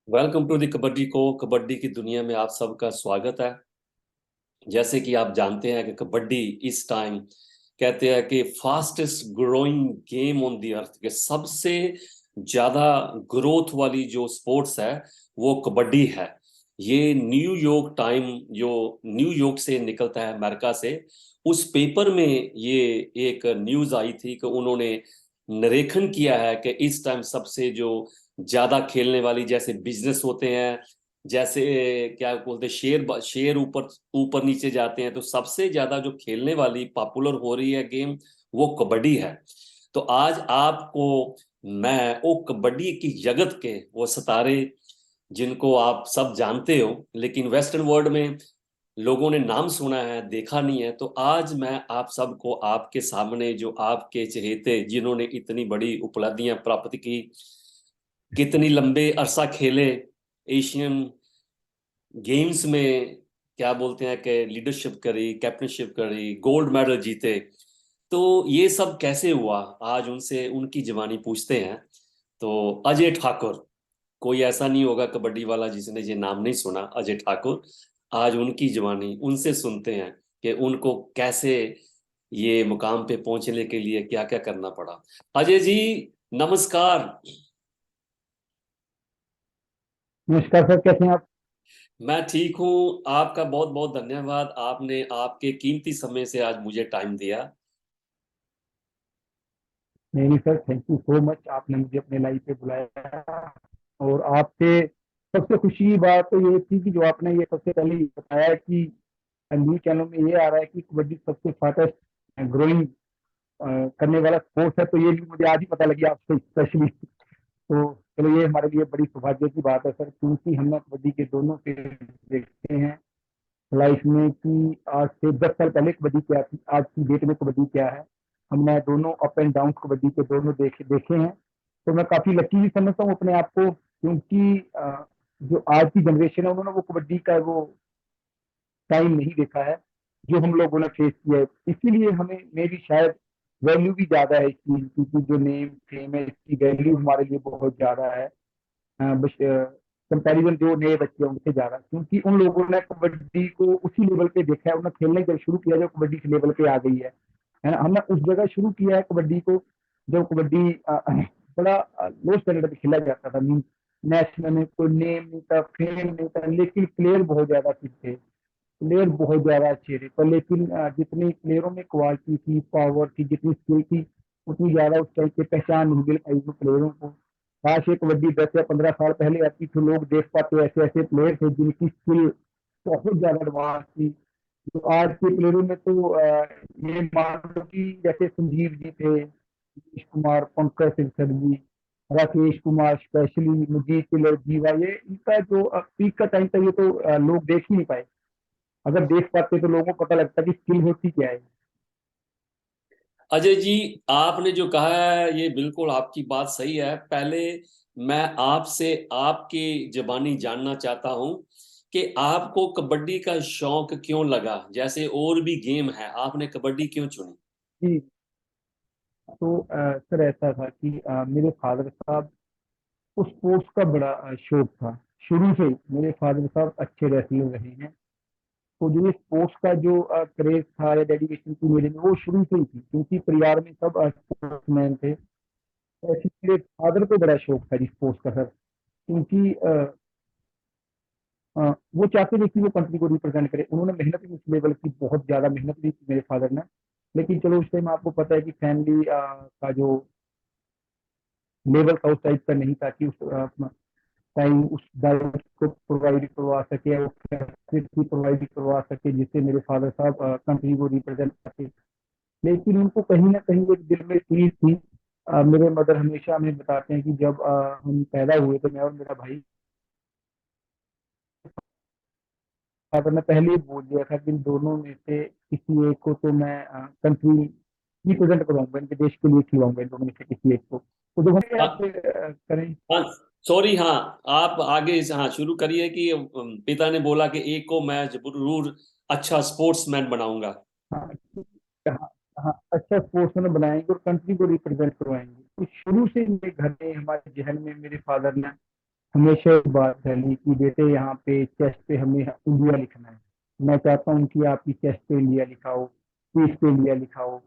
Welcome to the kabaddi को। कबड्डी की दुनिया में आप सबका स्वागत है। जैसे कि आप जानते हैं कि कबड्डी इस टाइम कहते हैं कि fastest growing game on the earth के सबसे ज्यादा ग्रोथ वाली जो स्पोर्ट्स है वो कबड्डी है। ये न्यूयॉर्क टाइम जो न्यूयॉर्क से निकलता है अमेरिका से, उस पेपर में ये एक न्यूज आई थी कि उन्होंने निरीक्षण किया है कि इस टाइम सबसे जो ज्यादा खेलने वाली, जैसे बिजनेस होते हैं, जैसे क्या बोलते हैं, शेयर शेयर ऊपर ऊपर नीचे जाते हैं, तो सबसे ज्यादा जो खेलने वाली पॉपुलर हो रही है गेम वो कबड्डी है। तो आज आपको मैं वो कबड्डी की जगत के वो सितारे जिनको आप सब जानते हो लेकिन वेस्टर्न वर्ल्ड में लोगों ने नाम सुना है देखा नहीं है, तो आज मैं आप सबको आपके सामने जो आपके चहेते जिन्होंने इतनी बड़ी उपलब्धियां प्राप्त की, कितनी लंबे अरसा खेले एशियन गेम्स में, क्या बोलते हैं कि लीडरशिप करी, कैप्टनशिप करी, गोल्ड मेडल जीते, तो ये सब कैसे हुआ आज उनसे उनकी जवानी पूछते हैं। तो अजय ठाकुर, कोई ऐसा नहीं होगा कबड्डी वाला जिसने ये नाम नहीं सुना, अजय ठाकुर। आज उनकी जवानी उनसे सुनते हैं कि उनको कैसे ये मुकाम पे पहुंचने के लिए क्या क्या करना पड़ा। अजय जी, नमस्कार। नमस्कार सर, कैसे हैं आप? मैं ठीक हूँ। आपका बहुत बहुत धन्यवाद, आपने आपके कीमती समय से आज मुझे टाइम दिया। नहीं नहीं sir, thank you so much, आपने मुझे अपने लाइफ पे बुलाया। और आपसे सबसे खुशी की बात तो ये थी कि जो आपने ये सबसे पहले ये बताया कि न्यूज चैनल में ये आ रहा है कि कबड्डी सबसे फास्टेस्ट ग्रोइंग करने वाला स्पोर्ट्स है, तो ये भी मुझे आज ही पता लगी आपसे स्पेशली। तो चलो, ये हमारे लिए बड़ी सौभाग्य की बात है सर, क्योंकि हमने कबड्डी के दोनों फेस देखते हैं लाइफ में कि आज से 10 साल पहले कबड्डी क्या थी, आज की डेट में कबड्डी क्या है। हमने दोनों अप एंड डाउन कबड्डी के दोनों देखे हैं। तो मैं काफी लकी भी समझता हूँ अपने आप को, क्योंकि जो आज की जनरेशन है उन्होंने वो कबड्डी का वो टाइम नहीं देखा है जो हम लोगों ने फेस किया है। इसीलिए हमें मेरी शायद वैल्यू भी ज्यादा है इस चीज की, कि जो नेम फेम है इसकी वैल्यू हमारे लिए बहुत ज्यादा है। कंपैरिजन जो नए बच्चे हैं उनसे ज्यादा, क्योंकि उन लोगों ने कबड्डी को उसी लेवल पे देखा है, उन्होंने खेलने जब शुरू किया जब कबड्डी के लेवल पे आ गई है ना। हमने उस जगह शुरू किया है कबड्डी को जब कबड्डी बड़ा लो स्टैंडर्ड पे खेला जाता था। मीन नेशनल में कोई नेम नहीं था, फेम नहीं था, लेकिन प्लेयर बहुत ज्यादा अच्छे थे, प्लेयर बहुत ज्यादा अच्छे थे। पर लेकिन जितनी प्लेयरों में क्वालिटी थी, पावर थी, जितनी स्किल थी, उतनी ज्यादा उस टाइम पे पहचान नहीं मिल पाई उन प्लेयरों को। काश ये कबड्डी 10 या 15 साल पहले आती तो लोग देख पाते ऐसे ऐसे प्लेयर थे जिनकी स्किल बहुत ज्यादा एडवांस थी। तो आज के प्लेयरों में तो ये मान लो कि जैसे संजीव जी थे, नीतीश कुमार, पंकज सिंह सर जी, राकेश कुमार, स्पेशली मुजीब तिलक जीवा, ये इनका जो पीक का टाइम था ये तो लोग देख ही नहीं पाए। अगर देख पाते तो लोगों को पता लगता कि स्किल होती क्या है। अजय जी, आपने जो कहा है ये बिल्कुल आपकी बात सही है। पहले मैं आपसे आपकी जुबानी जानना चाहता हूँ कि आपको कबड्डी का शौक क्यों लगा, जैसे और भी गेम है, आपने कबड्डी क्यों चुनी। जी, तो सर ऐसा था कि मेरे फादर साहब को स्पोर्ट्स का बड़ा शौक था। शुरू से ही मेरे फादर साहब अच्छे रेसलर रहे हैं। तो जो ये स्पोर्ट्स का जो क्रेज था या डेडिकेशन थी मेरे में, वो शुरू से ही थी, क्योंकि परिवार में सब स्पोर्ट्समैन थे। ऐसे मेरे फादर को बड़ा शौक था जी स्पोर्ट्स का सर, क्योंकि वो चाहते थे कि वो कंट्री को रिप्रेजेंट करे। उन्होंने मेहनत भी उस लेवल की, बहुत ज्यादा मेहनत भी की मेरे फादर ने। लेकिन चलो उस टाइम आपको पता है कि फैमिली का जो लेवल था उस टाइप का नहीं था कि उस टाइम उस डाइट को प्रोवाइड करवा सके, वो फैसिलिटी प्रोवाइड करवा सके जिससे मेरे फादर साहब कंट्री को रिप्रेजेंट करते। लेकिन उनको कहीं ना कहीं एक दिल में चीज थी। मेरे मदर हमेशा हमें बताते हैं कि जब हम पैदा हुए तो मैं और मेरा भाई, फादर ने पहले ही बोल दिया था कि इन दोनों में से किसी एक को तो मैं कंट्री रिप्रेजेंट करवाऊंगा, इनके देश के लिए खिलवाऊंगा इन दोनों में से किसी एक को। तो जब हमें हाँ, आप करें। हाँ, सॉरी, हाँ, आप आगे हाँ शुरू करिए कि पिता ने बोला कि एक को मैं जरूर अच्छा स्पोर्ट्समैन बनाऊंगा। हाँ, हाँ, हाँ, अच्छा स्पोर्ट्समैन बनाएंगे और कंट्री को रिप्रेजेंट करवाएंगे। तो शुरू से मेरे घर में, हमारे जहन में मेरे फादर ने हमेशा एक बात फैली कि बेटे यहाँ पे चेस्ट पे हमें इंडिया लिखना है। मैं चाहता हूँ कि आपकी चेस्ट पे इंडिया लिखाओ, पीठ पे इंडिया लिखाओ।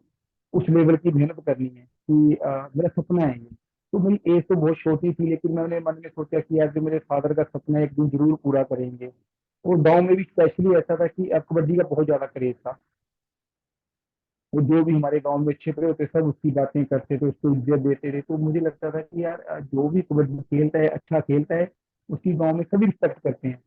उस लेवल की मेहनत करनी है कि मेरा सपना है ये। तो मेरी एज तो बहुत छोटी थी, लेकिन मैंने मन में सोचा कि यार जो मेरे फादर का सपना है एक दिन जरूर पूरा करेंगे। और गांव में भी स्पेशली ऐसा था कि कबड्डी का बहुत ज्यादा क्रेज था। वो जो भी हमारे गांव में अच्छे प्लेयर होते सब उसकी बातें करते थे, उसको इज्जत देते थे। तो मुझे लगता था कि यार जो भी कबड्डी खेलता है, अच्छा खेलता है, उसकी गांव में सभी रिस्पेक्ट करते हैं।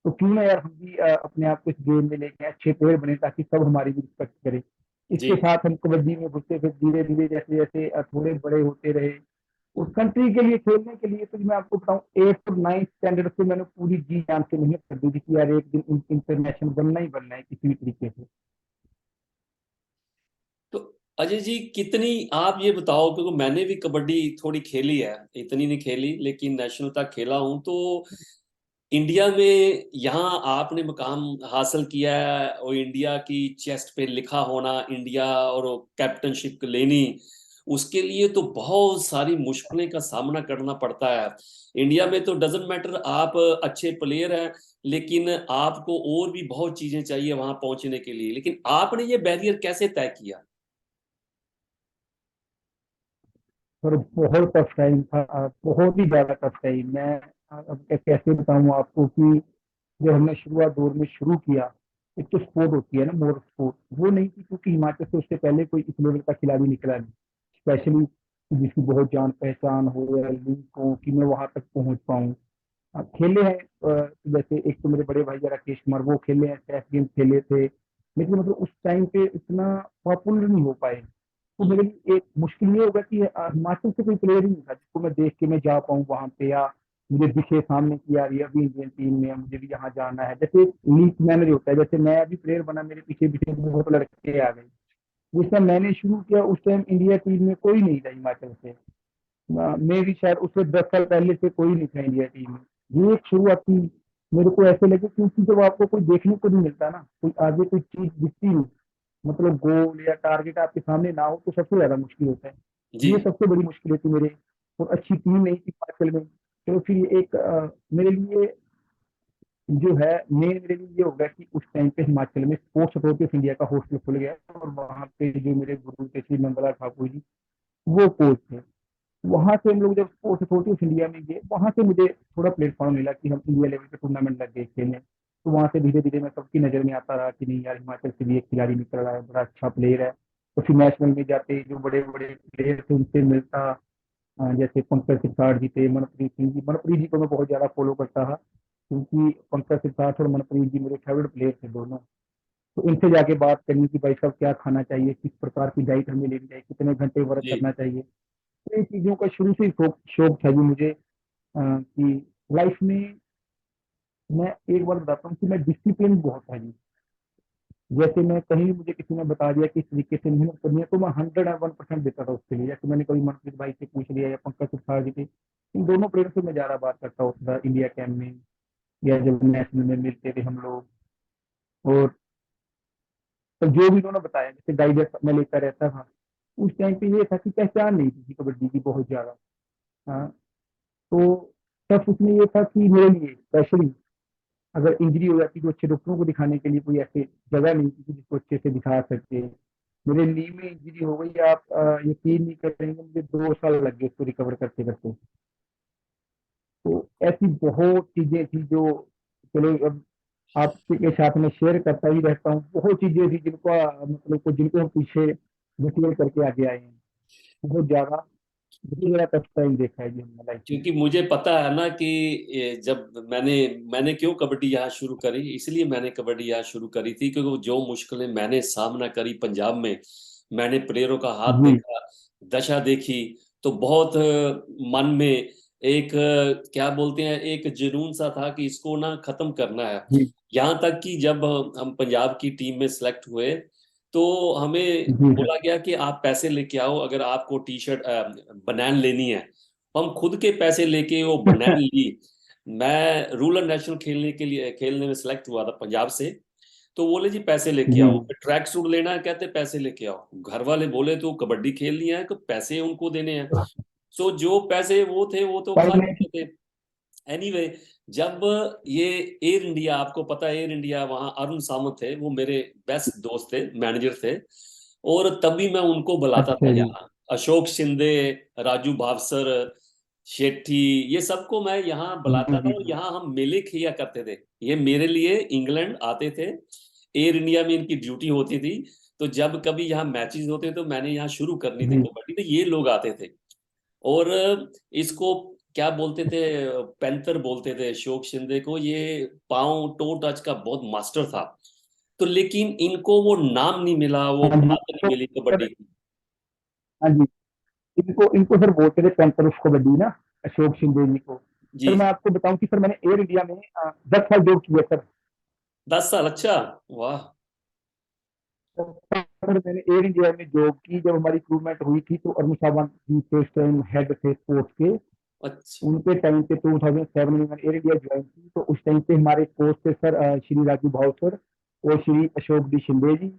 तो क्यों ना यार हम भी अपने आप को इस गेम में लेके अच्छे प्लेयर बने, ताकि सब हमारी भी रिस्पेक्ट करें। जी। इसके साथ हम कबड्डी में घुसते, फिर धीरे धीरे जैसे जैसे थोड़े बड़े होते रहे। उस कंट्री के लिए खेलने के लिए तो मैं आपको बताऊं, 8 और 9 स्टैंडर्ड से मैंने पूरी जी जान से मेहनत कर दी थी कि यार एक दिन इंटरनेशनल बनना ही बनना है किसी भी तरीके से। तो अजय जी, कितनी आप ये बताओ, क्योंकि मैंने भी कबड्डी थोड़ी खेली है, इतनी नहीं खेली लेकिन नेशनल तक खेला हूं। तो इंडिया में यहाँ आपने मुकाम हासिल किया है और इंडिया की चेस्ट पे लिखा होना, इंडिया और कैप्टनशिप लेनी, उसके लिए तो बहुत सारी मुश्किलें का सामना करना पड़ता है। इंडिया में तो डजेंट मैटर आप अच्छे प्लेयर हैं, लेकिन आपको और भी बहुत चीजें चाहिए वहां पहुंचने के लिए। लेकिन आपने ये बैरियर कैसे तय किया? और बहुत टफ टाइम था, बहुत ही ज्यादा टफ टाइम। मैं अब कैसे बताऊं आपको कि जब हमने शुरुआत दौर में शुरू किया, एक तो स्पोर्ट होती है ना, मोर स्पोर्ट वो नहीं थी, क्योंकि हिमाचल से उससे पहले कोई इस लेवल का खिलाड़ी निकला नहीं। स्पेशली जिसकी बहुत जान पहचान हो या लिंक हो कि मैं वहां तक पहुंच पाऊँ। खेले हैं जैसे एक तो मेरे बड़े भाई राकेश कुमार, वो खेले हैं, चेस गेम खेले थे, लेकिन मतलब उस टाइम पे इतना पॉपुलर नहीं हो पाए। तो मेरे लिए एक मुश्किल ये होगा कि हिमाचल से कोई प्लेयर ही नहीं था जिसको मैं देख के मैं जा पाऊँ वहां पे, या मुझे दिखे सामने कि यार ये अभी इंडियन टीम में है, मुझे भी यहाँ जाना है। जैसे लीग मैनेज होता है, जैसे मैं अभी प्लेयर बना, मेरे पीछे पीछे बहुत लड़के आ गए। जिस टाइम मैंने शुरू किया उस टाइम इंडिया टीम में कोई नहीं था हिमाचल से। मैं भी शायद उससे 10 साल पहले से कोई नहीं था इंडिया टीम में। ये एक शुरुआत थी। मेरे को ऐसे लगे, क्योंकि जब आपको कोई देखने को नहीं मिलता ना, कोई आगे कोई चीज दिखती नहीं, मतलब गोल या टारगेट आपके सामने ना हो, तो सबसे ज्यादा मुश्किल होता है। जी। ये सबसे बड़ी मुश्किल थी मेरे। और अच्छी टीम नहीं थी हिमाचल में। तो फिर ये एक मेरे लिए जो है मेन, मेरे लिए ये होगा कि उस टाइम पे हिमाचल में स्पोर्ट्स अथॉरिटी ऑफ इंडिया का हॉस्टल खुल गया, और वहाँ पे जो मेरे गुरु थे श्री नंदलाल ठाकुर जी, वो कोच थे। वहां से हम लोग जब स्पोर्ट्स अथॉरिटी ऑफ इंडिया में गए, वहां से मुझे थोड़ा प्लेटफॉर्म मिला कि हम इंडिया लेवल के टूर्नामेंट लग गए खेलने। तो वहां से धीरे धीरे मैं सबकी नजर में आता रहा कि नहीं यार, हिमाचल से भी एक खिलाड़ी निकल रहा है, बड़ा अच्छा प्लेयर है। तो फिर नेशनल में जाते जो बड़े बड़े प्लेयर थे उनसे मिलता। जैसे पंकज त्रिपाठी जी थे, मनप्रीत सिंह जी। मनप्रीत जी को मैं बहुत ज्यादा फॉलो करता था, क्योंकि पंकज त्रिपाठी और मनप्रीत जी मेरे फेवरेट प्लेयर थे दोनों। तो इनसे जाके बात करनी कि भाई साहब क्या खाना चाहिए, किस प्रकार की डाइट हमें लेनी चाहिए, कितने घंटे वर्क जी। करना चाहिए। तो इन चीजों का शुरू से ही शौक शौक था जी मुझे, कि लाइफ में मैं एक बार बताता हूँ कि मैं डिसिप्लिन बहुत था जी। जैसे मैं कहीं मुझे किसी ने बता दिया कि इस तरीके से मेहनत करनी है, तो मैं 101% देता था उसके लिए। जैसे मैंने कभी मनप्रीत भाई से पूछ लिया या पंकज त्रिपाठी जी थे, इन दोनों प्लेयर से मैं ज्यादा बात करता होता था इंडिया कैंप में, या जब नेशनल में मिलते थे हम लोग। और तो जो भी उन्होंने बताया, जैसे गाइडेंस मैं लेता रहता था। उस टाइम पे ये था कि पहचान नहीं थी कबड्डी की बहुत ज्यादा। हाँ। तो टफ उसमें ये था कि मेरे लिए स्पेशली अगर इंजरी हो जाती तो अच्छे डॉक्टरों को दिखाने के लिए कोई ऐसे जगह नहीं थी कि जिसको अच्छे से दिखा सके। मेरे नी में इंजरी हो गई, आप यकीन नहीं करेंगे, मुझे 2 साल लग गए उसको रिकवर करते करते। तो ऐसी बहुत चीजें थी जो, चलो अब आपके साथ में शेयर करता ही रहता हूँ। बहुत चीजें थी जिनको मतलब को जिनको हम पीछे घुटिया करके आगे आए हैं। बहुत ज्यादा, बहुत ज्यादा टफ टाइम देखा है जी हमने लाइफ में। क्योंकि मुझे पता है ना कि जब मैंने मैंने क्यों कबड्डी यहाँ शुरू करी, इसलिए मैंने कबड्डी यहाँ शुरू करी थी क्योंकि वो जो मुश्किलें मैंने सामना करी पंजाब में, मैंने प्लेयरों का हाथ जी देखा, दशा देखी। तो बहुत मन में एक क्या बोलते हैं, एक जुनून सा था कि इसको ना खत्म करना है। जी यहाँ तक कि जब हम पंजाब की टीम में सेलेक्ट हुए, तो हमें जी सर। बोला गया कि आप पैसे लेके आओ अगर आपको टी शर्ट बनैन लेनी है। हम खुद के पैसे लेके वो बनैन ली। मैं रूरल नेशनल खेलने के लिए खेलने में सेलेक्ट हुआ था पंजाब से। तो बोले जी पैसे लेके जी आओ, ट्रैक सूट लेना है, कहते पैसे लेके आओ। घर वाले बोले तो कबड्डी खेलनी है तो पैसे उनको देने हैं। सो जो पैसे वो थे वो तो पर खा मैं लेते थे। एनीवे जब ये एयर इंडिया, आपको पता है एयर इंडिया, वहाँ अरुण सामंत थे, वो मेरे बेस्ट दोस्त थे, मैनेजर थे। और तभी मैं उनको बुलाता था अच्छा जी। यहाँ, अशोक शिंदे, राजू भावसर, शेट्टी, ये सबको मैं यहाँ जी बुलाता था जी और जी। यहाँ हम मेले किया करते थे। ये मेरे लिए इंग्लैंड आते थे, एयर इंडिया में इनकी ड्यूटी होती थी। तो जब कभी यहाँ मैचेस होते तो मैंने यहाँ शुरू करनी थी जी कबड्डी, तो ये लोग आते थे। और इसको क्या बोलते थे, पैंथर बोलते थे अशोक शिंदे को। ये पाँव टो टच का बहुत मास्टर था। तो लेकिन इनको वो नाम नहीं मिला, वो हाँ जी। बात नहीं तो मिली सर, कबड्डी की। हाँ जी, इनको इनको सर बोलते थे पैंथर ऑफ कबड्डी ना, अशोक शिंदे जी को। जी। सर मैं आपको बताऊं कि सर मैंने एयर इंडिया में 10 साल जॉब किया सर। 10 साल, अच्छा। वाह। सर मैंने एयर इंडिया में जॉब की, जब हमारी रिक्रूटमेंट हुई थी तो अरुण सावंत जी थे उस टाइम, हेड थे स्पोर्ट्स के। अच्छा। उनके टाइम पे 2007 में मैंने एयर इंडिया ज्वाइन की, तो उस टाइम पे हमारे कोच थे सर श्री राजू भाव सर और श्री अशोक डी शिंदे जी।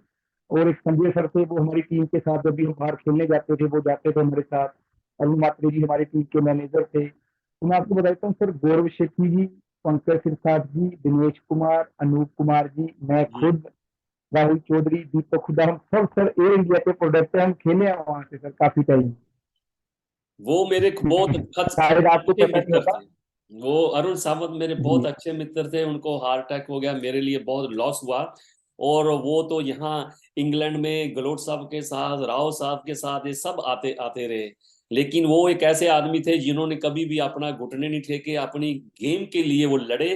और एक संजय सर थे, वो हमारी टीम के साथ जब भी हम बाहर खेलने जाते थे वो जाते थे हमारे साथ। अरुण मात्रे जी हमारी टीम के मैनेजर थे। तो मैं आपको बताता हूँ सर, गौरव शेट्टी जी, पंकज सिरसाट जी, दिनेश कुमार, अनूप कुमार जी, मैं जी। खुद, राहुल चौधरी, दीपक खुदा, हम सब सर एयर इंडिया के प्रोडक्ट है। हम खेले हैं वहां से सर काफी टाइम। वो मेरे बहुत शायद आपको अच्छे पता नहीं मित्र होगा। थे। वो अरुण सावंत मेरे बहुत जी अच्छे मित्र थे, उनको हार्ट अटैक हो गया, मेरे लिए बहुत लॉस हुआ। और वो तो यहाँ इंग्लैंड में गलोट साहब के साथ, राव साहब के साथ, ये सब आते आते रहे। लेकिन वो एक ऐसे आदमी थे जिन्होंने कभी भी अपना घुटने नहीं टेके, अपनी गेम के लिए वो लड़े।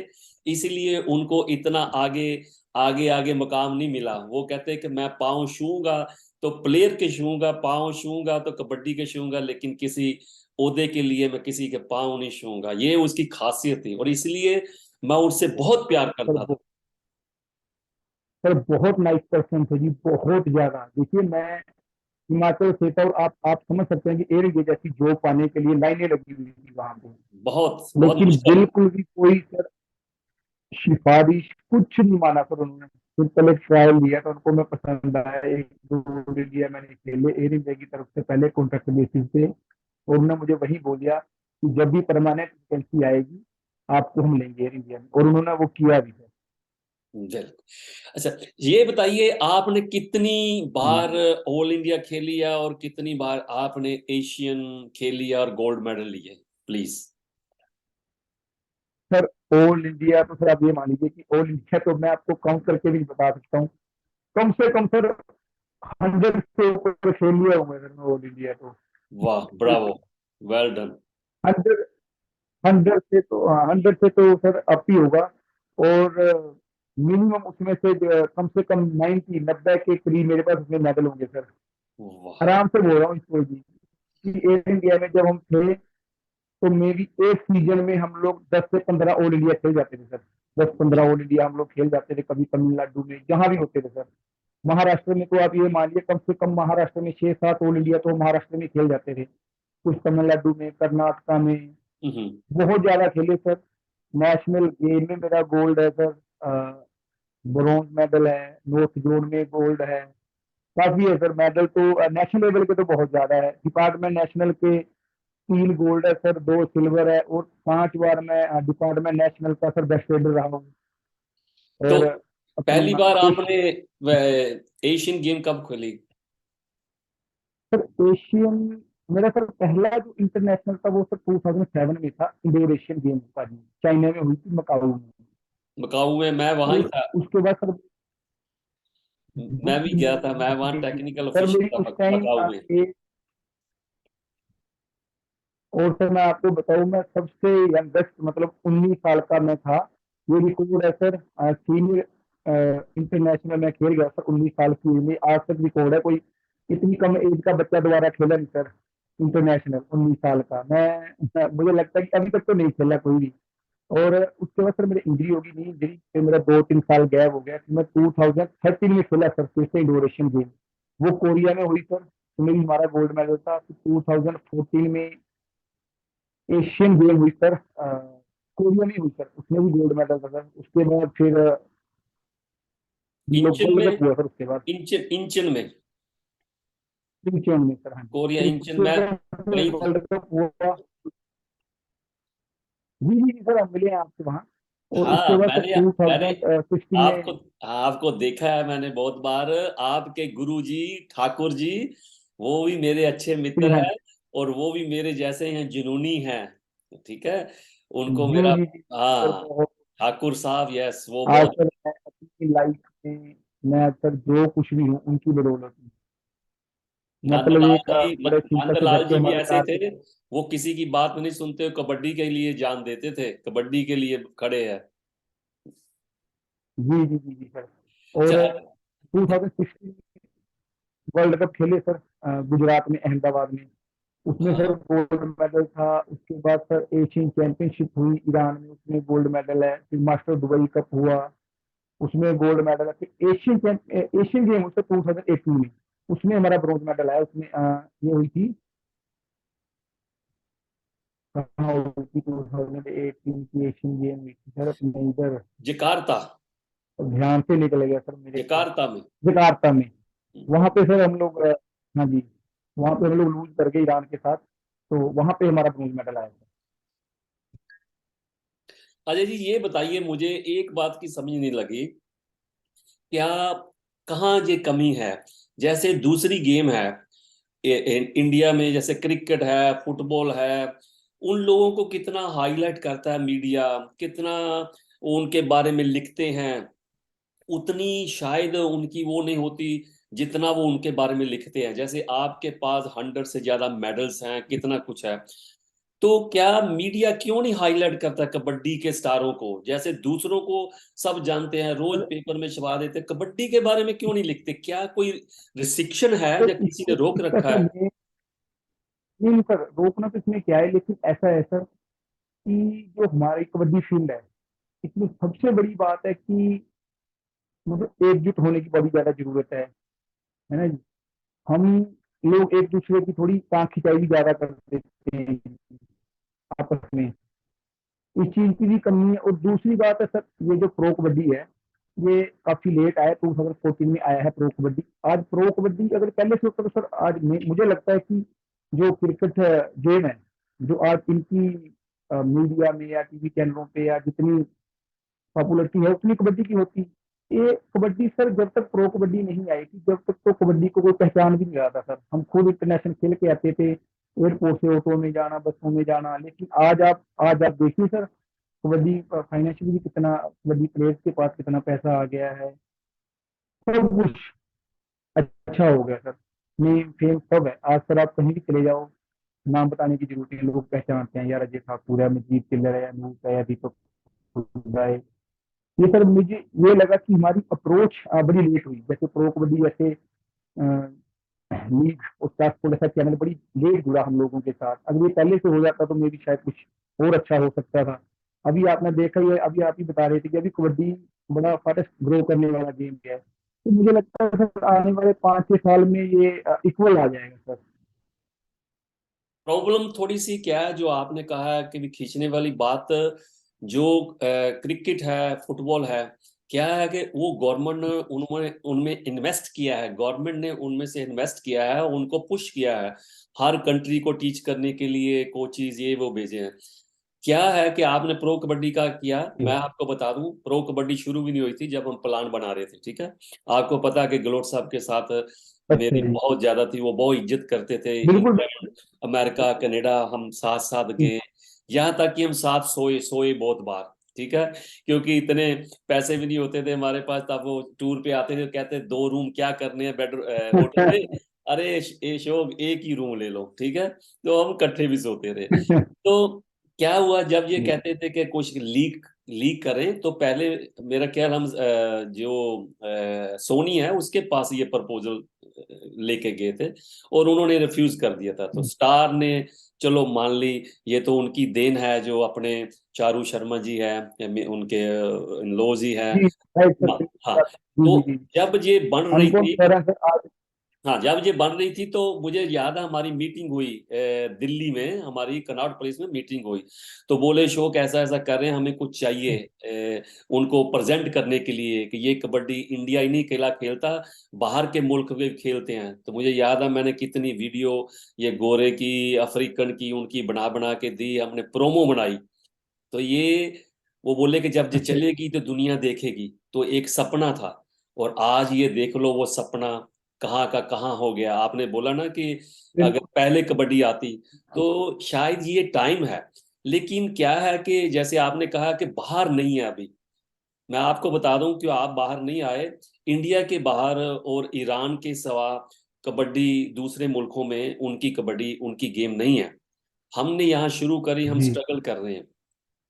इसीलिए उनको इतना आगे आगे आगे मकाम नहीं मिला। वो कहते कि मैं पाँव छूंगा तो प्लेयर के छूंगा, पाँव छूंगा तो कबड्डी के छूंगा, लेकिन किसी ओहदे के लिए मैं किसी के पाँव नहीं छूंगा। ये उसकी खासियत थी और इसलिए मैं उससे बहुत प्यार सर, करता था। सर बहुत नाइस पर्सन थे जी, बहुत ज्यादा। देखिए मैं हिमाचल से था, और आप समझ सकते हैं कि एयर इंडिया जैसी जॉब पाने के लिए लाइनें लगी हुई थी वहां पे। बहुत बहुत लेकिन मुश्किल। बिल्कुल भी कोई सर सिफारिश कुछ नहीं माना सर उन्होंने। फिर पहले ट्रायल लिया तो उनको मैं पसंद आया, एक दो लिया मैंने खेले एयर इंडिया की तरफ से पहले कॉन्ट्रैक्ट बेसिस पे। और उन्होंने मुझे वही बोलिया कि जब भी परमानेंट वैकेंसी आएगी आपको हम लेंगे एयर इंडिया में, और उन्होंने वो किया भी सर। बिल्कुल। अच्छा, ये बताइए आपने कितनी जी बार ऑल इंडिया खेली है और कितनी बार आपने एशियन खेली है और गोल्ड मेडल लिए, प्लीज। सर, ऑल इंडिया तो सर आप ये मान लीजिए कि ऑल इंडिया तो मैं आपको काउंट करके भी बता सकता हूँ। कम से कम सर 100 से ऊपर खेल लिया हूँ मैं सर, मैं ऑल इंडिया तो। वाह, ब्रावो, वेल डन। 100, 100 से तो सर अप ही होगा। और मिनिमम उसमें से कम से कम 90 90 के करीब मेरे पास उसमें मेडल होंगे सर। वाह। आराम से बोल रहा हूँ इसको जी, कि एयर इंडिया में जब हम थे तो मेरी एक सीजन में हम लोग 10 से 15 ऑल इंडिया खेल जाते थे सर। 10 15 ऑल इंडिया हम लोग खेल जाते थे, कभी तमिलनाडु में जहां भी होते थे सर। महाराष्ट्र में तो आप ये मानिए कम से कम महाराष्ट्र में 6 7 ऑल इंडिया तो महाराष्ट्र में खेल जाते थे। कुछ तमिलनाडु में, कर्नाटका में, हम्म। बहुत ज्यादा खेले सर। नेशनल गेम में मेरा गोल्ड है सर, ब्रॉन्ज मेडल है, नॉर्थ जोन में गोल्ड है, काफी है सर मेडल तो। नेशनल लेवल के तो बहुत ज्यादा है, डिपार्टमेंट नेशनल के 3 गोल्ड है सर, 2 सिल्वर है, और 5 बार मैं डिपार्टमेंट नेशनल का सर बेस्ट रेडर रहा हूँ। तो और पहली अपना बार एश, आपने एशियन गेम कब खेली? सर एशियन, मेरा सर पहला जो इंटरनेशनल था वो सर 2007 में था, इंडोर एशियन गेम का जी, चाइना में हुई थी, मकाऊ में। मकाऊ में, मैं वहां ही और था। उसके बाद सर, मैं भी गया था, मैं वहां टेक्निकल सर ऑफिशियल मेरी था उस टाइम मकाऊ में। एक, और सर मैं आपको बताऊं, मैं सबसे यंगेस्ट मतलब 19 साल का मैं था। ये रिकॉर्ड है सर, सीनियर इंटरनेशनल में खेल गया सर 19 साल की एज में, आज तक रिकॉर्ड है। कोई इतनी कम एज का बच्चा दोबारा खेला नहीं सर इंटरनेशनल 19 साल का। मुझे लगता है कि अभी तक तो नहीं खेला कोई भी। और उसके बाद सर मेरी इंजरी होगी, नहीं इंजरी से मेरा 2 3 साल गैप हो गया, फिर मैं 2013 में खेला सर फिर से इंडोर एशियन गेम। वो कोरिया में हुई सर, उसमें भी हमारा गोल्ड मेडल था। फिर 2014 में एशियन गेम हुई सर, कोरिया में हुई सर, उसमें भी गोल्ड मेडल था सर। उसके बाद फिर इंचन वर्ल्ड में, कप हुआ सर उसके बाद, इंचन इंचन में, इंचेन में सर। हाँ जी, कोरिया फिर इंचन उसके में बाद वही था। वर्ल्ड कप हुआ। जी सर, हम मिले हैं आपसे वहाँ। और उसके हाँ, बाद सर मैंने मैंने 2016 आपको में। आपको देखा है मैंने बहुत बार। आपके गुरुजी ठाकुर जी, वो भी मेरे अच्छे जी मित्र हाँ हैं, और वो भी मेरे जैसे हैं, जुनूनी हैं। ठीक है, उनको जी मेरा, जी सर, हाँ, बहुत। ठाकुर साहब, यस, वो आज बहुत। सर मैं अपनी लाइफ में, मैं सर जो कुछ भी हूँ उनकी बदौलत हूँ। मतलब नंदलाल एक जी, बड़े सिंपल से घर नंदलाल से जी भी हमारे ऐसे चार थे। पिता। वो किसी की बात नहीं सुनते, कबड्डी के लिए जान देते थे, कबड्डी के लिए खड़े हैं। जी सर। और चल, 2016 वर्ल्ड कप खेले सर, गुजरात में, अहमदाबाद में। उसमें सर हाँ, गोल्ड मेडल था। उसके बाद सर एशियन चैंपियनशिप हुई ईरान में, उसमें गोल्ड मेडल है। फिर मास्टर दुबई कप हुआ, उसमें गोल्ड मेडल है। फिर एशियन गेम उससे 2018 में, उसमें हमारा ब्रॉन्ज मेडल आया। उसमें ये हुई थी, कहाँ हुई थी, 2018 की एशियन गेम हुई थी सर अपने इधर। जकार्ता, ध्यान से निकल गया सर मेरे को। जकार्ता में। जकार्ता में। वहां पे सर हम लोग हाँ जी, वहां पे हम लोग लूज कर गए ईरान के साथ। तो वहां पे हमारा ब्रॉन्ज मेडल आया था। अजय जी, ये बताइए, मुझे एक बात की समझ नहीं लगी, क्या, कहाँ ये कमी है? जैसे दूसरी गेम है, इंडिया में, जैसे क्रिकेट है, फुटबॉल है, उन लोगों को कितना हाईलाइट करता है मीडिया, कितना उनके बारे में लिखते हैं, उतनी शायद उनकी वो नहीं होती जितना वो उनके बारे में लिखते हैं। जैसे आपके पास 100 से ज्यादा मेडल्स हैं, कितना कुछ है, तो क्या मीडिया क्यों नहीं हाईलाइट करता कबड्डी के स्टारों को? जैसे दूसरों को सब जानते हैं, रोज सर पेपर में छपा देते, कबड्डी के बारे में क्यों नहीं लिखते? क्या कोई रिस्ट्रिक्शन है सर या किसी ने रोक इसका रखा सर है? नहीं सर, रोकना तो इसमें क्या है, लेकिन ऐसा है सर कि जो हमारी कबड्डी फील्ड है, इसमें सबसे बड़ी बात है कि मतलब एकजुट होने की बड़ी ज्यादा जरूरत है ना जी। हम लोग एक दूसरे की थोड़ी टांग खिंचाई भी ज्यादा कर देते हैं आपस में। इस चीज की भी कमी है। और दूसरी बात है सर, ये जो प्रो कबड्डी है, ये काफी लेट आया, 2014 में आया है प्रो कबड्डी। आज प्रो कबड्डी अगर पहले से होता तो सर आज मुझे लगता है कि जो क्रिकेट गेम है, जो आज इनकी मीडिया में या टीवी चैनलों पे या जितनी पॉपुलरिटी है उतनी कबड्डी की होती। ये कबड्डी सर जब तक प्रो कबड्डी नहीं आई थी, जब तक तो कबड्डी को कोई पहचान भी नहीं रहा था सर। हम खुद इंटरनेशनल खेल के आते थे, एयरपोर्ट से ऑटो में जाना, बसों में जाना। लेकिन आज आप देखिए सर, कबड्डी फाइनेंशियली कितना, कबड्डी प्लेयर्स के पास कितना पैसा आ गया है। सब कुछ अच्छा हो गया सर। नेम फेम सब है। आज सर आप कहीं भी चले जाओ, नाम बताने की जरूरत नहीं, लोग पहचानते हैं, यार अजय ठाकुर है, मजीद चिल्लर है, अनूप है, या दीपक हुड्डा है। ये सर मुझे ये लगा कि हमारी अप्रोच बड़ी लेट हुई। जैसे प्रो कबड्डी जैसे लीग और स्टार स्पोर्ट ऐसा चैनल बड़ी लेट जुड़ा हम लोगों के साथ। अगर ये पहले से हो जाता तो मे भी शायद कुछ और अच्छा हो सकता था। अभी आपने देखा ही है, अभी आप ही बता रहे थे कि अभी कबड्डी बड़ा फास्ट ग्रो करने वाला गेम है। तो मुझे लगता है सर आने वाले 5-6 साल में ये इक्वल आ जाएगा सर। प्रॉब्लम थोड़ी सी क्या है, जो आपने कहा है कि भी खींचने वाली बात, जो क्रिकेट है, फुटबॉल है, क्या है कि वो गवर्नमेंट ने उन्होंने उनमें इन्वेस्ट किया है, गवर्नमेंट ने उनमें से इन्वेस्ट किया है, उनको पुश किया है, हर कंट्री को टीच करने के लिए कोचेज ये वो भेजे हैं। क्या है कि आपने प्रो कबड्डी का किया, मैं आपको बता दूं, प्रो कबड्डी शुरू भी नहीं हुई थी जब हम प्लान बना रहे थे, ठीक है? आपको पता है कि गलोट साहब के साथ अच्छा मेरी जी। बहुत ज्यादा थी, वो बहुत इज्जत करते थे। बिल्कुल। इंग्लैंड, अमेरिका, कनाडा, हम साथ साथ गए, यहाँ तक कि हम साथ सोए सोए बहुत बार, ठीक है? क्योंकि इतने पैसे भी नहीं होते थे हमारे पास, तब वो टूर पे आते थे, कहते दो रूम क्या करने हैं बेड होटल में, अरे ए शोक एक ही रूम ले लो, ठीक है? तो हम इकट्ठे भी सोते थे। तो क्या हुआ, जब ये कहते थे कि कुछ लीक लीक करें, तो पहले मेरा ख्याल हम जो सोनी है उसके पास ये प्रपोजल लेके गए थे, और उन्होंने रिफ्यूज कर दिया था। तो स्टार ने चलो मान ली, ये तो उनकी देन है, जो अपने चारू शर्मा जी है, उनके लॉज ही है। जी राइट सर, हाँ, बिल्कुल जी तो जी जी। जब ये बन हम रही कौन थी, कह रहे हैं सर आज। हाँ, जब ये बन रही थी, तो मुझे याद है हमारी मीटिंग हुई दिल्ली में, हमारी कनॉट प्लेस में मीटिंग हुई। तो बोले शोक ऐसा ऐसा कर रहे हैं, हमें कुछ चाहिए उनको प्रेजेंट करने के लिए कि ये कबड्डी इंडिया ही नहीं खेला खेलता, बाहर के मुल्क में भी खेलते हैं। तो मुझे याद है मैंने कितनी वीडियो ये गोरे की, अफ्रीकन की, उनकी बना बना के दी, हमने प्रोमो बनाई। तो ये वो बोले कि जब ये चलेगी तो दुनिया देखेगी, तो एक सपना था। और आज ये देख लो वो सपना कहाँ का कहाँ हो गया। आपने बोला ना कि अगर बिल्कुल। पहले कबड्डी आती तो शायद ये टाइम है। लेकिन क्या है कि जैसे आपने कहा कि बाहर नहीं है अभी, मैं आपको बता दूं कि आप बाहर नहीं आए। इंडिया के बाहर और ईरान के सिवा कबड्डी दूसरे मुल्कों में उनकी कबड्डी उनकी गेम नहीं है। हमने यहाँ शुरू करी, हम जी स्ट्रगल कर रहे हैं।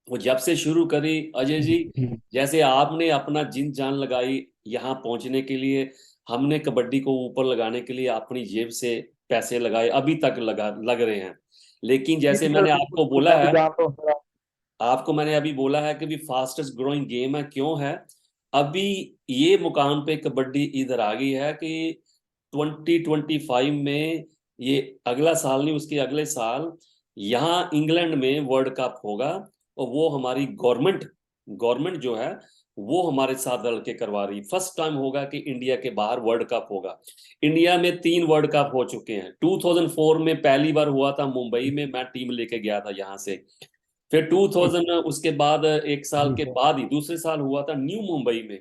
वो जब से शुरू करी अजय जी, जी जैसे आपने अपना जिन जान लगाई यहाँ पहुंचने के लिए, हमने कबड्डी को ऊपर लगाने के लिए अपनी जेब से पैसे लगाए, अभी तक लग रहे हैं। लेकिन जी जैसे सर, मैंने बिल्कुल आपको बिल्कुल, बोला मैं भी है, जानता हूँ सर। आपको मैंने अभी बोला है कि भी फास्टेस्ट ग्रोइंग गेम है, क्यों है? अभी ये मुकाम पे कबड्डी इधर आ गई है कि 2025 में, ये अगला साल नहीं उसके अगले साल यहाँ इंग्लैंड में वर्ल्ड कप होगा। और वो हमारी गवर्नमेंट गवर्नमेंट जो है वो हमारे साथ रल के करवा रही। फर्स्ट टाइम होगा कि इंडिया के बाहर वर्ल्ड कप होगा। इंडिया में 3 वर्ल्ड कप हो चुके हैं। 2004 में पहली बार हुआ था मुंबई में, मैं टीम लेके गया था यहाँ से। फिर 2000 उसके बाद एक साल जी के सर। बाद ही दूसरे साल हुआ था न्यू मुंबई में।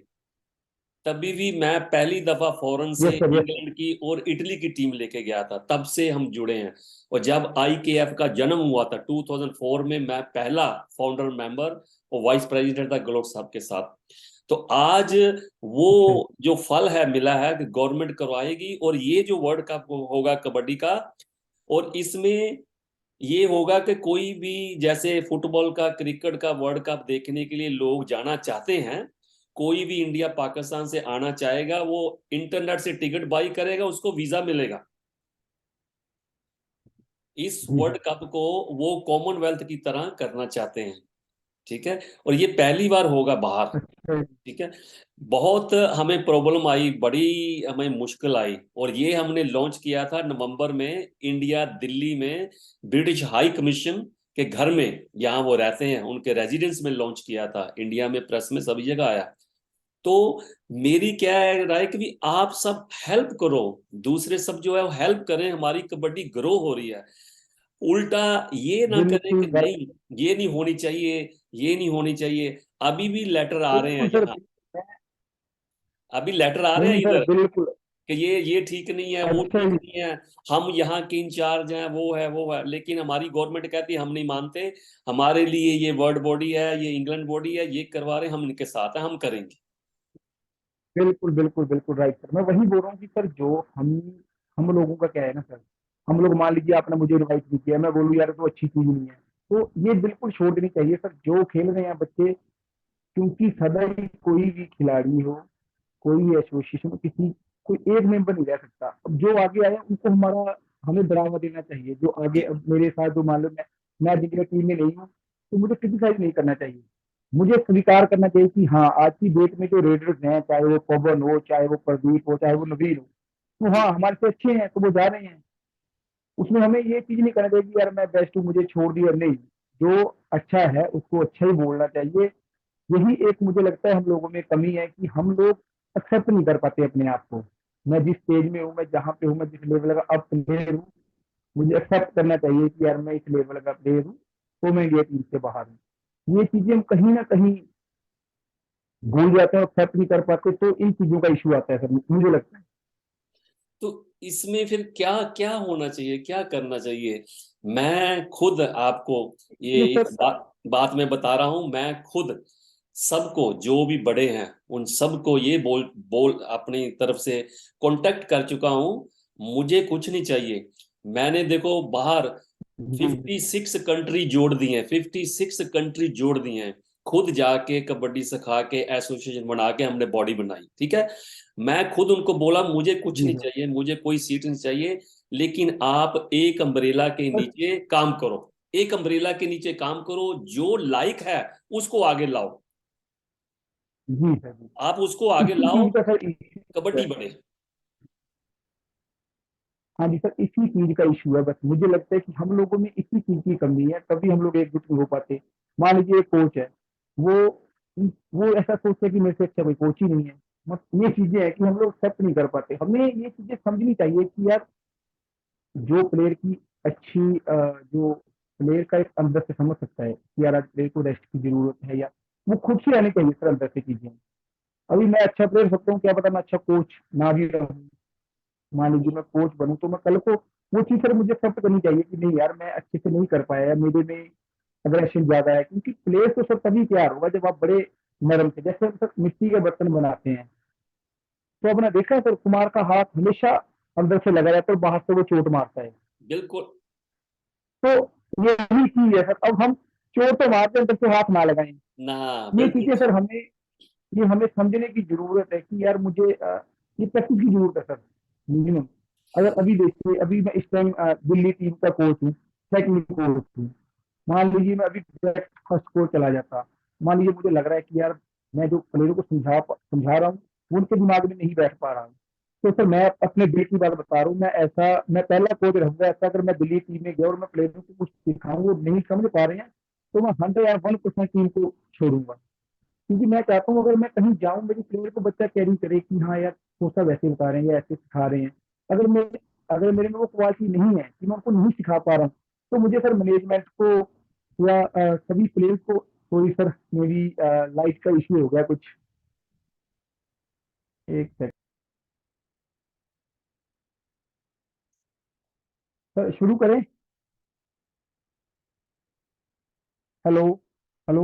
तभी भी मैं पहली दफा फॉरेन से yes sir, yes sir. England की और इटली की टीम लेके गया था, तब से हम जुड़े हैं। और जब आईकेएफ का जन्म हुआ था 2004 में, मैं पहला फाउंडर मेंबर और वाइस प्रेसिडेंट था गलोट साहब के साथ। तो आज वो अच्छा जी। जो फल है मिला है कि गवर्नमेंट करवाएगी, और ये जो वर्ल्ड कप होगा कबड्डी का, और इसमें ये होगा कि कोई भी जैसे फुटबॉल का क्रिकेट का वर्ल्ड कप देखने के लिए लोग जाना चाहते हैं, कोई भी इंडिया पाकिस्तान से आना चाहेगा वो इंटरनेट से टिकट बाई करेगा, उसको वीजा मिलेगा। इस जी वर्ल्ड कप को वो कॉमनवेल्थ की तरह करना चाहते हैं। ठीक है, और ये पहली बार होगा बाहर। अच्छा जी। ठीक है। बहुत हमें प्रॉब्लम आई, बड़ी हमें मुश्किल आई, और ये हमने लॉन्च किया था नवंबर में इंडिया दिल्ली में ब्रिटिश हाई कमीशन के घर में, यहाँ वो रहते हैं उनके रेजिडेंस में लॉन्च किया था। इंडिया में प्रेस में सभी जगह आया। तो मेरी क्या है राय कि भी आप सब हेल्प करो, दूसरे सब जो है वो हेल्प करें, हमारी कबड्डी ग्रो हो रही है। उल्टा ये ना करें कि बिल्कुल राइट। नहीं ये नहीं होनी चाहिए, ये नहीं होनी चाहिए। अभी भी लेटर आ रहे हैं बिल्कुल सर। यहाँ, अभी लेटर आ रहे हैं नहीं सर, इधर बिल्कुल। कि ये ठीक नहीं है, वो अच्छा ठीक जी। नहीं है। हम यहाँ के इंचार्ज हैं, वो है, लेकिन हमारी गवर्नमेंट कहती है हम नहीं मानते, हमारे लिए ये वर्ल्ड बॉडी है, ये इंग्लैंड बॉडी है, ये करवा रहे हैं, हम इनके साथ हैं, हम करेंगे। बिल्कुल बिल्कुल बिल्कुल राइट सर, मैं वही बोल रहा हूँ कि सर जो हम लोगों का क्या है ना सर, हम लोग मान लीजिए आपने मुझे इनवाइट नहीं किया, मैं बोलूँ यार तो अच्छी चीज नहीं है, तो ये बिल्कुल छोड़ देनी चाहिए सर, जो खेल रहे हैं बच्चे। क्योंकि सदा ही कोई भी खिलाड़ी हो, कोई एसोसिएशन हो, किसी कोई एक मेंबर नहीं रह सकता। अब जो आगे आया उनको हमें बढ़ावा देना चाहिए। जो आगे जी अब मेरे साथ जो मान लो मैं जिनके टीम में नहीं हूँ, तो मुझे क्रिटिसाइज नहीं करना चाहिए। मुझे स्वीकार करना चाहिए कि हाँ, आज की डेट में जो रेडर्स हैं, चाहे वो पवन हो, चाहे वो प्रदीप हो, चाहे वो नवीन हो, तो हाँ जी हमारे से अच्छे हैं तो वो जा रहे हैं। उसमें हमें ये चीज नहीं करना चाहिए कि यार मैं बेस्ट हूँ मुझे छोड़ दिया, नहीं। जो अच्छा है उसको अच्छा ही बोलना चाहिए। यही एक मुझे लगता है हम लोगों में कमी है कि हम लोग एक्सेप्ट नहीं कर पाते अपने आप को। मैं जिस स्टेज में हूँ, मैं जहाँ पे हूँ, मैं जिस लेवल का अब प्लेयर हूँ, मुझे एक्सेप्ट करना चाहिए कि यार मैं इस लेवल का प्लेयर हूँ, तो मैं इंडिया टीम से बाहर हूँ। ये चीजें हम कहीं ना कहीं भूल जाते हैं, एक्सेप्ट नहीं कर पाते, तो इन चीजों का इशू आता है सर, मुझे लगता है। तो इसमें फिर क्या क्या होना चाहिए, क्या करना चाहिए? मैं खुद आपको ये इसमें इस सर बात में बता रहा हूं, मैं खुद सबको जो भी बड़े हैं उन सबको ये बोल बोल अपनी तरफ से कांटेक्ट कर चुका हूं। मुझे कुछ नहीं चाहिए। मैंने देखो बाहर जी 56 कंट्री जोड़ दी हैं, 56 कंट्री जोड़ दी हैं। खुद जाके कबड्डी सिखा के एसोसिएशन बना के हमने बॉडी बनाई। ठीक है, मैं खुद उनको बोला मुझे कुछ जी नहीं सर। चाहिए, मुझे कोई सीट नहीं चाहिए, लेकिन आप एक अम्ब्रेला के बस। नीचे काम करो, एक अम्ब्रेला के नीचे काम करो, जो लायक है उसको आगे लाओ, जी सर जी। आप उसको आगे इसी लाओ, चीज का सर इशू है। कबड्डी बने। हाँ जी सर, इसी चीज का इशू है। बस मुझे लगता है कि हम लोगों में इसी चीज की कमी है, तभी हम लोग एकजुट नहीं हो पाते। मान लीजिए एक कोच है, वो वो ऐसा सोचता है कि मेरे से अच्छा कोई कोच ही नहीं है। बस ये चीजें हैं कि हम लोग एक्सेप्ट नहीं कर पाते। हमें ये चीजें समझनी चाहिए कि यार जो प्लेयर की अच्छी जो प्लेयर का एक अंदर से समझ सकता है कि यार आज प्लेयर को रेस्ट की जरूरत है, या वो खुद से रहनी चाहिए सर अंदर से चीजें। अभी मैं अच्छा प्लेयर सकता हूँ, क्या पता मैं अच्छा कोच ना भी रहूँ, मान लीजिए मैं कोच बनूं तो मैं कल को वो चीज सर मुझे एक्सेप्ट करनी चाहिए कि नहीं यार मैं अच्छे से नहीं कर पाया, या मेरे में अग्रेशन ज्यादा है। क्योंकि प्लेयर तो सर तभी तैयार होगा जब आप बड़े नरम से, जैसे हम सर मिट्टी के बर्तन बनाते हैं, तो आपने देखा है सर कुमार का हाथ हमेशा अंदर से लगा रहता है और बाहर से वो चोट मारता है। बिल्कुल। तो यही चीज है सर, अब हम चोट तो मारते हैं, अंदर से हाथ ना लगाएं। ना, ये बिल्कुल। चीजें सर हमें, ये हमें समझने की जरूरत है कि यार मुझे ये प्रैक्टिस की जरूरत है सर, मिनिमम। अगर अभी देखिए, अभी मैं इस टाइम दिल्ली टीम का कोच हूँ, सेकंड कोच हूँ। मान लीजिए मैं अभी फर्स्ट कोच चला जाता, मान लीजिए मुझे लग रहा है कि यार मैं जो प्लेयरों को समझा रहा हूँ वो उनके दिमाग में नहीं बैठ पा रहा हूँ, तो सर मैं अपने दिल की बात बता रहा हूँ, मैं पहला कोच रहूंगा ऐसा। अगर मैं दिल्ली टीम में गया और मैं प्लेयरों को कुछ सिखाऊं वो नहीं समझ पा रहे हैं, तो मैं 101% टीम को छोड़ूंगा। क्योंकि मैं चाहता हूँ अगर मैं कहीं जाऊं, मेरी प्लेयर को बच्चा कैरी करे कि हाँ यार वो सब ऐसे बता रहे हैं या ऐसे सिखा रहे हैं। अगर मैं अगर मेरे में वो क्वालिटी नहीं है कि मैं उनको नहीं सिखा पा रहा हूँ, तो मुझे सर मैनेजमेंट को या सभी प्लेयर्स को थोड़ी सर मेरी लाइफ का इश्यू हो गया कुछ। एक सेकंड सर, शुरू करें। Hello, hello.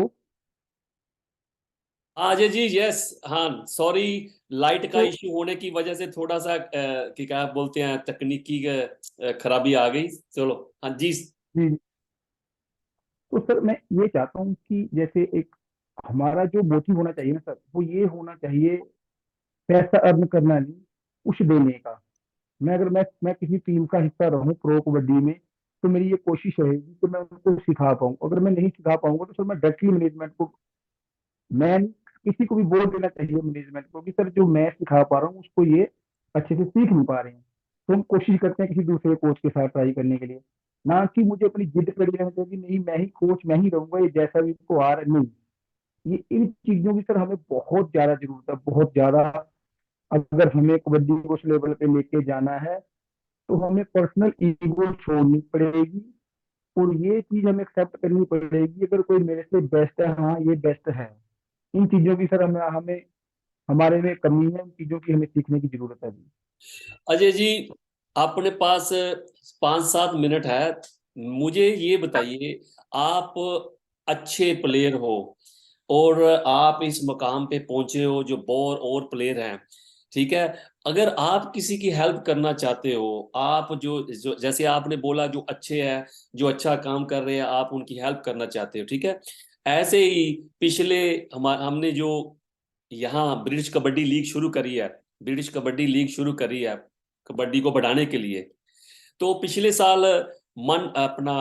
हाँ अजय जी, यस। हाँ सॉरी, लाइट का तो इश्यू होने की वजह से थोड़ा सा कि क्या बोलते हैं, तकनीकी खराबी आ गई। चलो, हाँ जी। जी, तो सर मैं ये चाहता हूँ कि जैसे एक हमारा जो मोटिव होना चाहिए ना सर, वो ये होना चाहिए पैसा अर्न करना नहीं, कुछ देने का। मैं अगर मैं किसी टीम का हिस्सा रहूं प्रो कबड्डी में, तो मेरी ये कोशिश रहेगी कि मैं उनको सिखा पाऊं। अगर मैं नहीं सिखा पाऊंगा तो सर मैं डायरेक्टली मैनेजमेंट को, मैं किसी को भी बोल देना चाहिए मैनेजमेंट को कि सर जो मैं सिखा पा रहा हूँ उसको ये अच्छे से सीख नहीं पा रहे हैं। तो हम कोशिश करते हैं किसी दूसरे कोच के साथ ट्राई करने के लिए, ना कि मुझे अपनी जिद कड़ी रहना चाहिए कि नहीं मैं ही कोच मैं ही रहूंगा, ये जैसा भी इनको आ रहा है नहीं। ये इन चीजों की सर हमें बहुत ज्यादा जरूरत है, बहुत ज्यादा। अगर हमें कबड्डी को उस लेवल पे लेके जाना है, तो हमें पर्सनल ईगो छोड़नी पड़ेगी, और ये चीज हमें एक्सेप्ट करनी पड़ेगी अगर कोई मेरे से बेस्ट है, हाँ ये बेस्ट है। इन चीजों की सर हमें हमें हमारे में कमी है, इन चीजों की हमें सीखने की जरूरत है अभी। अजय जी, अपने पास 5-7 मिनट है। मुझे ये बताइए, आप अच्छे प्लेयर हो और आप इस मकाम पे पहुंचे हो जो और प्लेयर हैं, ठीक है। अगर आप किसी की हेल्प करना चाहते हो, आप जो जैसे आपने बोला जो अच्छे हैं, जो अच्छा काम कर रहे हैं, आप उनकी हेल्प करना चाहते हो, ठीक है। ऐसे ही पिछले हमने जो यहाँ ब्रिटिश कबड्डी लीग शुरू करी है, ब्रिटिश कबड्डी लीग शुरू करी है कबड्डी को बढ़ाने के लिए। तो पिछले साल मन अपना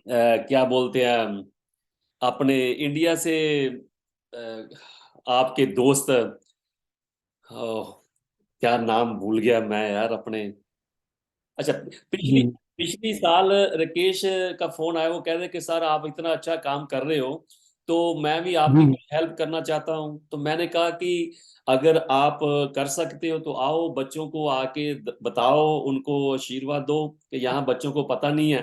क्या बोलते हैं, अपने इंडिया से आपके दोस्त, क्या नाम भूल गया मैं यार अपने। अच्छा, पिछली जी, पिछली साल राकेश का फोन आया, वो कह रहे कि सर आप इतना अच्छा काम कर रहे हो, तो मैं भी आपकी जी, कुछ हेल्प करना चाहता हूँ। तो मैंने कहा कि अगर आप कर सकते हो तो आओ, बच्चों को आके बताओ, उनको आशीर्वाद दो कि यहाँ बच्चों को पता नहीं है।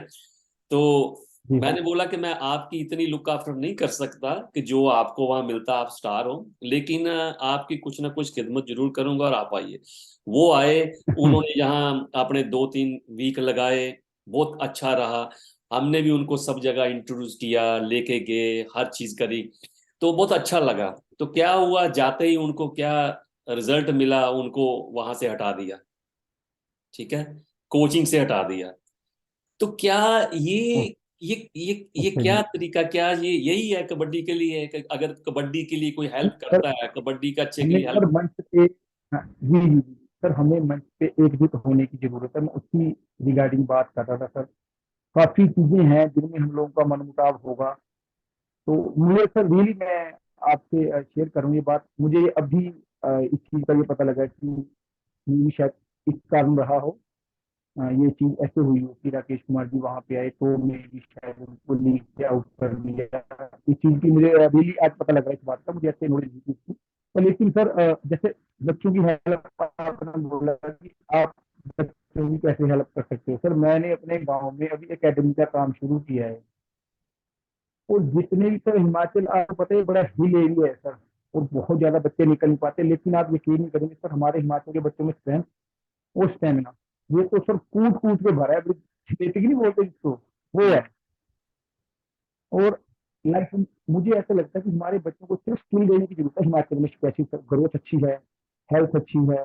तो जी सर। मैंने बोला कि मैं आपकी इतनी लुक आफ्टर नहीं कर सकता कि जो आपको वहां मिलता, आप स्टार हो, लेकिन आपकी कुछ ना कुछ खिदमत जरूर करूंगा, और आप आइए। वो आए, उन्होंने यहाँ अपने 2-3 वीक लगाए, बहुत अच्छा रहा। हमने भी उनको सब जगह इंट्रोड्यूस किया, लेके गए, हर चीज करी, तो बहुत अच्छा लगा। तो क्या हुआ, जाते ही उनको क्या रिजल्ट मिला, उनको वहां से हटा दिया, ठीक है, कोचिंग से हटा दिया। तो क्या ये ओ, ये अच्छा क्या जी। तरीका, क्या ये यही है कबड्डी के लिए कि अगर कबड्डी के लिए कोई हेल्प सर करता है, कबड्डी का अच्छे के हमें लिए सर हेल्प। मंच पे, हाँ, जी जी जी सर, हमें मंच पे एकजुट होने की जरूरत है। मैं उसी रिगार्डिंग बात कर रहा था सर। काफी चीजें हैं जिनमें हम लोगों का मनमुटाव होगा। तो मुझे सर रियली मैं आपसे शेयर करूँ ये बात, मुझे अभी इस चीज का ये पता लगा कि ये शायद इस कारण रहा हो, ये चीज ऐसे हुई हो कि राकेश कुमार जी वहां पे आए तो मेरी शायद उनको लीक आउट कर दिया। इस चीज की मुझे रियली आज पता लगा, इस बात का मुझे ऐसे नॉलेज नहीं थी। तो लेकिन सर जैसे बच्चों की हेल्प आपने बोला कि आप सकते हो कि कैसे हेल्प कर सकते हो। सर मैंने अपने गांव में अभी एकेडमी का काम शुरू किया है, और जितने भी सर हिमाचल, आपको पता है बड़ा हिल एरिया है सर, और बहुत ज्यादा बच्चे निकल नहीं पाते, लेकिन आप यकीन नहीं करेंगे सर, हमारे हिमाचल के बच्चों में स्ट्रेंथ और स्टेमिना, ये तो सर कूद कूद के भरा है, स्टेटिक नहीं बोलते जिसको, वो है। और लाइफ में मुझे ऐसा लगता है कि हमारे बच्चों को सिर्फ स्किल देने की जरूरत है हिमाचल में, कैसी ग्रोथ अच्छी है, हेल्थ अच्छी है,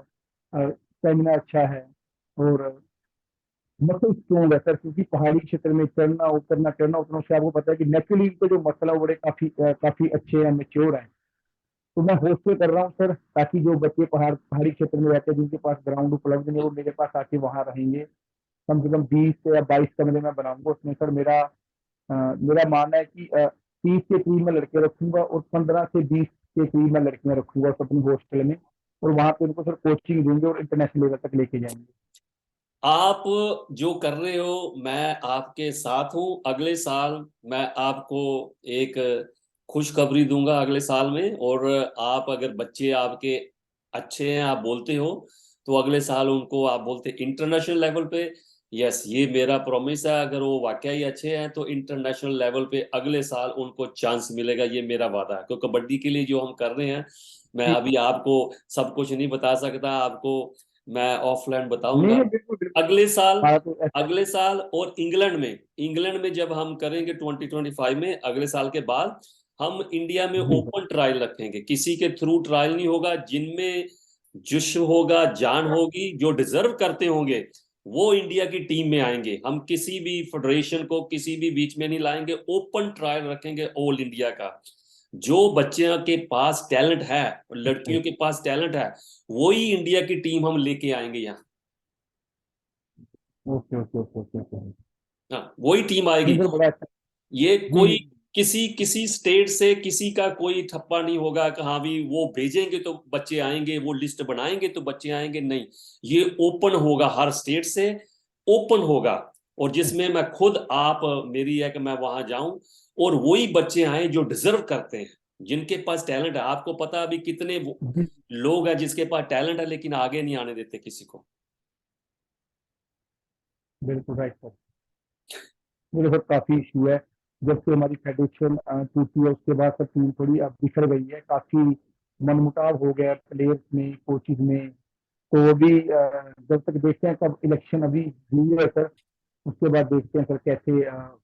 स्टेमिना अच्छा है, और मसल स्ट्रोंग है सर, क्योंकि पहाड़ी क्षेत्र में चढ़ना उतरना से आपको पता है कि नेचुरली तो जो मसल है वो बड़े काफी अच्छे हैं, मेच्योर हैं। तो मैं हॉस्टल कर रहा हूँ सर, ताकि जो बच्चे पहाड़ी क्षेत्र में रहते हैं, जिनके पास ग्राउंड उपलब्ध नहीं है, वो मेरे पास आके वहां रहेंगे। कम से कम 20 या 22 कमरे में बनाऊंगा, उसमें सर मेरा मानना है कि 30 के करीब मैं लड़के रखूंगा, और 15 से 20 के करीब मैं लड़कियां रखूंगा उस अपनी हॉस्टल में, और वहां पे उनको सर कोचिंग देंगे और इंटरनेशनल लेवल तक लेके जाएंगे। आप जो कर रहे हो मैं आपके साथ हूं। अगले साल मैं आपको एक खुशखबरी दूंगा अगले साल में, और आप अगर बच्चे आपके अच्छे हैं, आप बोलते हो, तो अगले साल उनको आप बोलते इंटरनेशनल लेवल पे। यस, ये मेरा प्रॉमिस है, अगर वो वाकई ही अच्छे हैं तो इंटरनेशनल लेवल पे अगले साल उनको चांस मिलेगा, ये मेरा वादा है। क्योंकि कबड्डी के लिए जो हम कर रहे हैं, मैं ठीक। अभी आपको सब कुछ नहीं बता सकता, आपको मैं ऑफलाइन नहीं बताऊंगा नहीं, बिल्कुल बिल्कुल। अगले साल। हाँ तो ऐसा। अगले साल और इंग्लैंड में जब हम करेंगे 2025 में, अगले साल के बाद हम इंडिया में जी सर। ओपन ट्रायल रखेंगे। किसी के थ्रू ट्रायल नहीं होगा, जिनमें जुश होगा, जान होगी, जो डिजर्व करते होंगे, वो इंडिया की टीम में आएंगे। हम किसी भी फेडरेशन को किसी भी बीच में नहीं लाएंगे, ओपन ट्रायल रखेंगे ऑल इंडिया का। जो बच्चों के पास टैलेंट है और लड़कियों के पास टैलेंट है, वही इंडिया की टीम हम लेके आएंगे यहाँ। Okay okay okay okay okay. हाँ, वही टीम नहीं आएगी। सर, बड़ा अच्छा। ये जी कोई जी। किसी किसी स्टेट से किसी का कोई ठप्पा नहीं होगा कि हाँ भी वो भेजेंगे तो बच्चे आएंगे, वो लिस्ट बनाएंगे तो बच्चे आएंगे, नहीं। ये ओपन होगा, हर स्टेट से ओपन होगा, और जिसमें मैं खुद, आप, मेरी है कि मैं वहां जाऊं और वही बच्चे आए जो डिजर्व करते हैं, जिनके पास टैलेंट है। आपको पता है अभी कितने जी लोग हैं जिसके पास टैलेंट है लेकिन आगे नहीं आने देते किसी को। बिल्कुल राइट सर। मेरे साथ काफी इशू है, जब से हमारी फेडरेशन टूटी है उसके बाद सर टीम थोड़ी अब बिखर गई है, काफी मनमुटाव हो गया प्लेयर्स में, कोचिज में। तो वो भी जब तक देखते हैं, कब इलेक्शन अभी हुई है सर, उसके बाद देखते हैं सर कैसे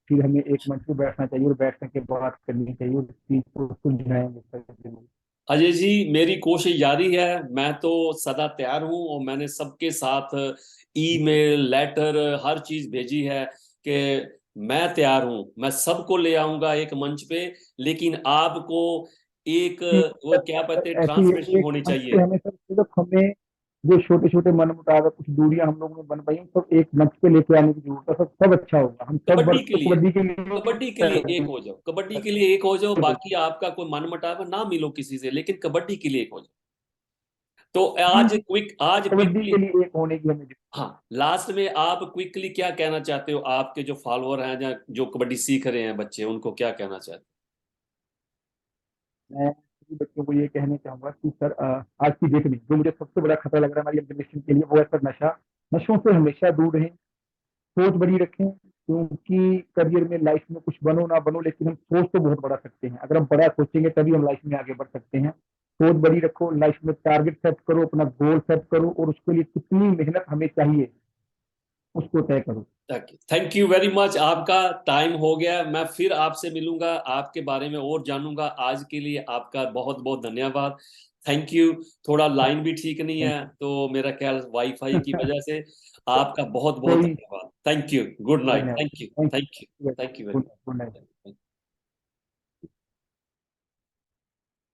फिर हमें एक मंच पे बैठना चाहिए, और बैठने के बात करनी चाहिए, और इस चीज को सुलझाएंगे सर जरूर। अजय जी, मेरी कोशिश जारी है। मैं तो सदा तैयार हूं, और मैंने सबके साथ ईमेल, लेटर, हर चीज भेजी है कि मैं तैयार हूं, मैं सबको ले आऊंगा एक मंच पे। लेकिन आपको एक जी वो सर, क्या कहते हैं, ऐसी है, ट्रांसमिशन एक होनी मंच पे चाहिए। हमें सर सिर्फ हमें जो छोटे छोटे मन मुटाव है, कुछ दूरियां हम लोगों में बन पाई हैं, सब एक मंच पे लेके आने की जरूरत है सर, सब अच्छा होगा, हम सब कबड्डी वर्ग के तो लिए, कबड्डी के लिए कबड्डी के लिए एक हो जाओ, कबड्डी के लिए एक हो जाओ। बाकी आपका कोई मन मुटाव ना मिलो किसी से, लेकिन कबड्डी के लिए एक हो जाओ। तो जी आज जी, आज कबड्डी क्विकली, के लिए एक होने की हमें जरूरत हाँ, लास्ट में आप क्विकली क्या कहना चाहते हो? आपके जो फॉलोअर हैं या जो कबड्डी सीख रहे हैं बच्चे, उनको क्या कहना चाहते है। मैं सभी बच्चों को ये कहना चाहूंगा कि सर आज की डेट में जो मुझे सबसे बड़ा खतरा लग रहा है हमारी जनरेशन के लिए, वो है सर नशा। नशों से हमेशा दूर रहें, सोच बड़ी रखें, क्योंकि करियर में, लाइफ में कुछ बनो ना बनो, लेकिन हम सोच तो बहुत बड़ा सकते हैं। अगर हम बड़ा सोचेंगे तभी हम लाइफ में आगे बढ़ सकते हैं। सोच बड़ी रखो, लाइफ में टारगेट सेट करो, अपना गोल सेट करो, और उसके लिए कितनी मेहनत हमें चाहिए उसको तय करो। हैं? थैंक यू वेरी मच, आपका टाइम हो गया। मैं फिर आपसे मिलूंगा, आपके बारे में और जानूंगा। आज के लिए आपका बहुत बहुत धन्यवाद। Thank you. थोड़ा लाइन भी ठीक नहीं थैंक है, तो मेरा ख्याल वाईफाई की यू। वजह से। आपका बहुत बहुत कोई धन्यवाद। Thank you, good night. धन्यवाद। Thank you, thank thank you, you. Thank you very good night. Much.